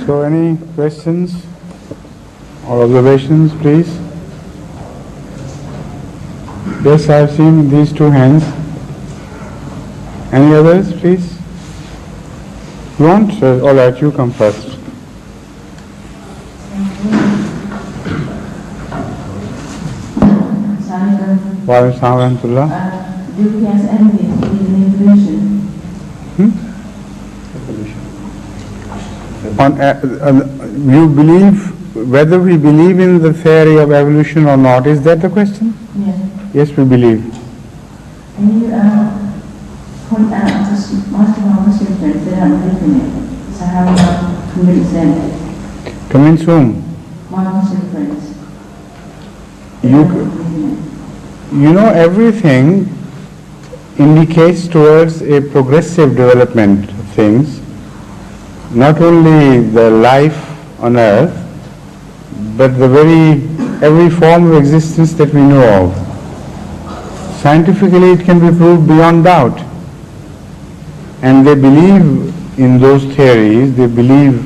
So any questions or observations, please? Yes, I have seen these two hands. Any others, please? You want? All right, you come first. Wa alaikum assalam wa rahmatullah. Do we have anything in evolution? You believe, whether we believe in the theory of evolution or not, is that the question? Yes. Yes, we believe. Can you point out to most of our Muslim friends they don't believe in it? So how do I convince them? Convince whom? My Muslim friends. You know, everything indicates towards a progressive development of things. Not only the life on earth, but every form of existence that we know of. Scientifically it can be proved beyond doubt. And they believe in those theories, they believe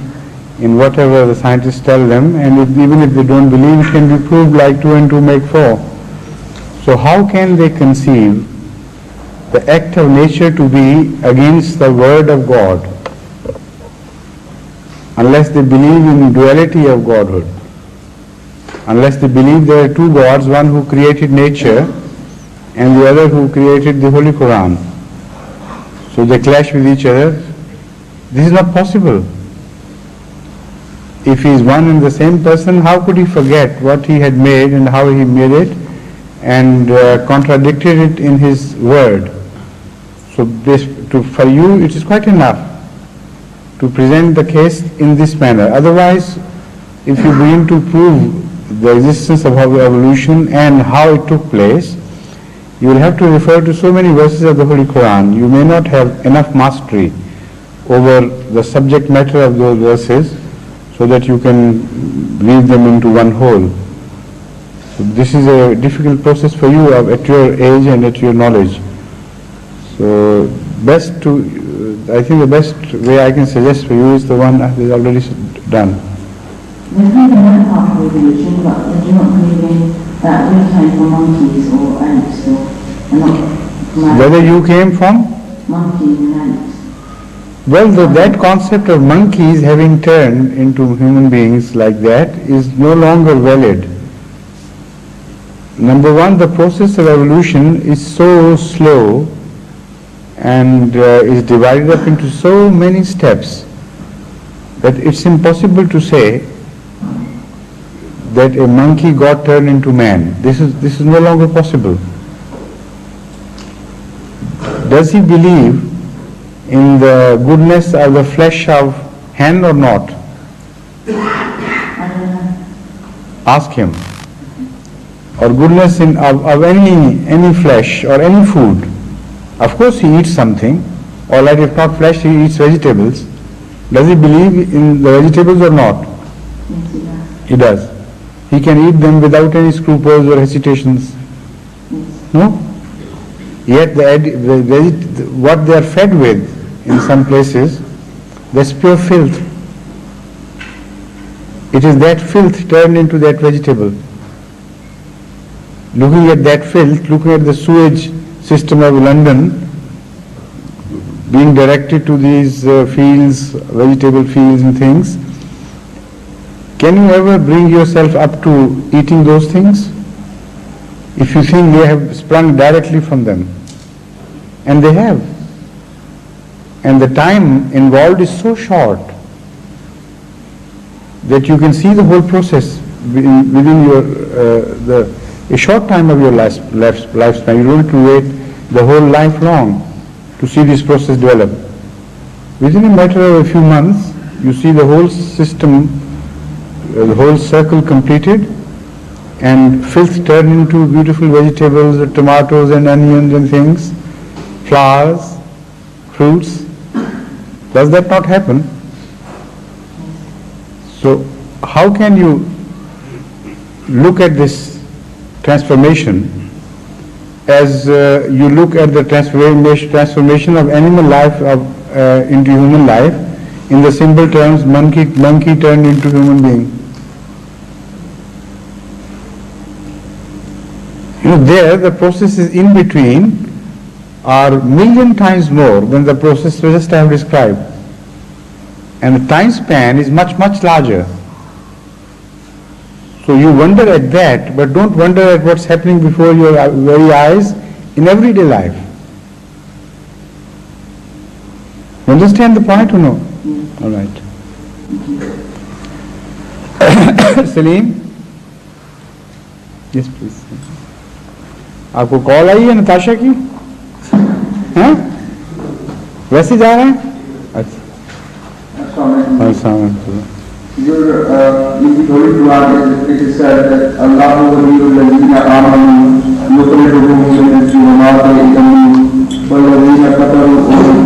in whatever the scientists tell them, and even if they don't believe, it can be proved like 2 and 2 make 4. So how can they conceive the act of nature to be against the word of God, unless they believe in duality of Godhood, unless they believe there are two gods, one who created nature and the other who created the Holy Quran. So they clash with each other. This is not possible. If he is one and the same person, how could he forget what he had made and how he made it and contradicted it in his word? So for you it is quite enough to present the case in this manner. Otherwise, if you begin to prove the existence of evolution and how it took place, you will have to refer to so many verses of the Holy Quran. You may not have enough mastery over the subject matter of those verses so that you can weave them into one whole. So this is a difficult process for you at your age and at your knowledge. So I think the best way I can suggest for you is the one that is already done. There's really one part of evolution, but they do not believe in that we came from monkeys or ants or not. Whether you came from? Monkeys and ants. Well, that concept of monkeys having turned into human beings like that is no longer valid. Number one, the process of evolution is so slow and is divided up into so many steps that it's impossible to say that a monkey got turned into man. This is no longer possible. Does he believe in the goodness of the flesh of hen or not? Ask him. Or goodness of any flesh or any food. Of course he eats something, or like if not flesh, he eats vegetables. Does he believe in the vegetables or not? Yes, He does. He can eat them without any scruples or hesitations. No? Yet what they are fed with in some places, that's pure filth. It is that filth turned into that vegetable. Looking at that filth, looking at the sewage system of London being directed to these fields, vegetable fields and things, can you ever bring yourself up to eating those things? If you think they have sprung directly from them. And they have. And the time involved is so short that you can see the whole process within a short time of your lifespan. You don't have to wait the whole life long to see this process develop. Within a matter of a few months, you see the whole system, the whole circle completed, and filth turned into beautiful vegetables, tomatoes and onions and things, flowers, fruits. Does that not happen? So how can you look at this transformation as you look at the transformation of animal life into human life in the simple terms, monkey turned into human being. There the processes in between are million times more than the process just I have described. And the time span is much, much larger. So you wonder at that, but don't wonder at what's happening before your very eyes in everyday life. You understand the point or no? All right. Salim? Yes, please. आपको call आई है नताशा की? हाँ? वैसे जा रहे हैं? अच्छा। In the Holy Quran, it is said that Allah waliyul ladina amanu yukhrijuhum min adh-dhulumati ila an-nur walladhina kafaru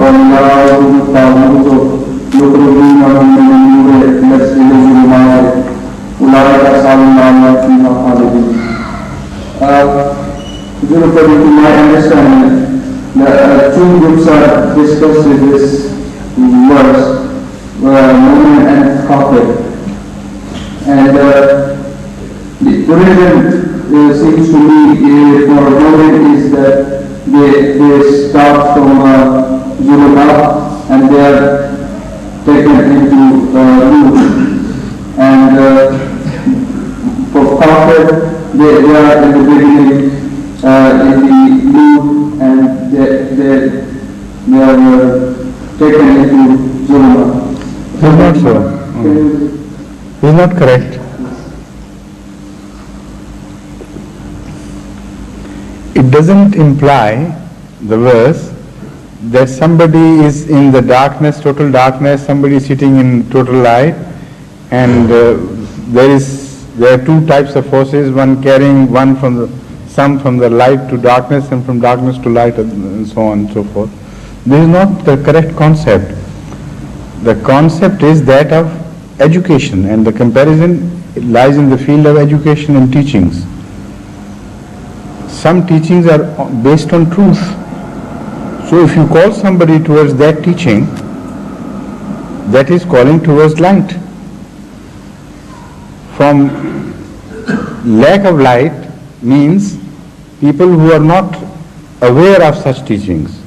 awliya'uhum at-taghut yukhrijunahum min an-nur ila adh-dhulumati ulaika ashabun nar fiha khalidun. According to my understanding, the two groups are discussed in this verse, Mu'min and Kafir. And the origin seems to be for Mu'min is that they start from Zulumat and they are taken into Nur. And for Kafir, they are in the beginning in the Nur and they are taken into Zulumat. It's not so. It's not correct. It doesn't imply, the verse, that somebody is in the darkness, total darkness, somebody is sitting in total light, and there are two types of forces, one carrying some from the light to darkness and from darkness to light and so on and so forth. This is not the correct concept. The concept is that of education, and the comparison lies in the field of education and teachings. Some teachings are based on truth. So if you call somebody towards that teaching, that is calling towards light. From lack of light means people who are not aware of such teachings.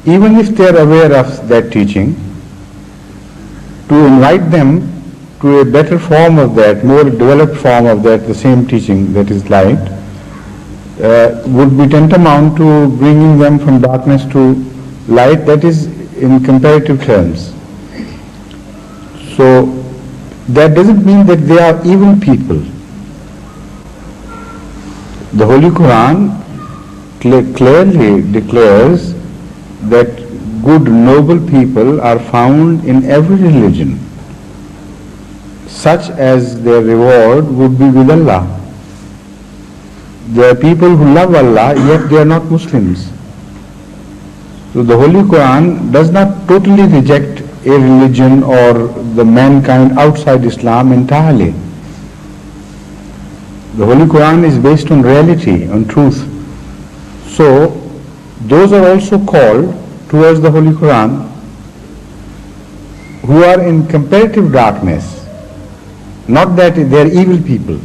Even if they are aware of that teaching, to invite them to a better form of that, more developed form of that, the same teaching that is light, would be tantamount to bringing them from darkness to light, that is in comparative terms. So that doesn't mean that they are evil people. The Holy Quran clearly declares that good, noble people are found in every religion, such as their reward would be with Allah. There are people who love Allah, yet they are not Muslims. So the Holy Quran does not totally reject a religion or the mankind outside Islam entirely. The Holy Quran is based on reality, on truth. So those are also called towards the Holy Quran who are in comparative darkness, not that they are evil people.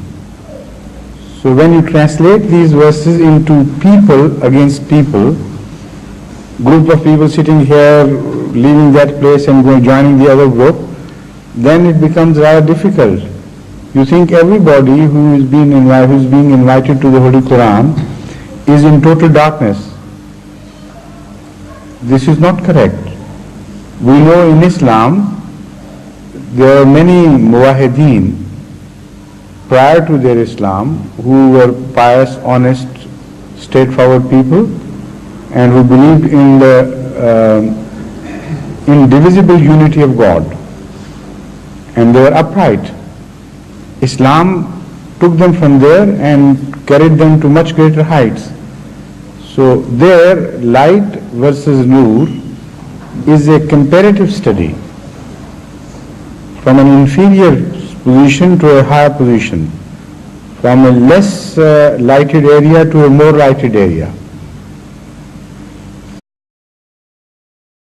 So when you translate these verses into people against people, group of people sitting here, leaving that place and joining the other group, then it becomes rather difficult. You think everybody who is being invited to the Holy Quran is in total darkness. This is not correct. We know in Islam there are many muwahideen prior to their Islam who were pious, honest, straightforward people and who believed in the indivisible unity of God, and they were upright. Islam took them from there and carried them to much greater heights. So there, light versus nur is a comparative study from an inferior position to a higher position, from a less lighted area to a more lighted area.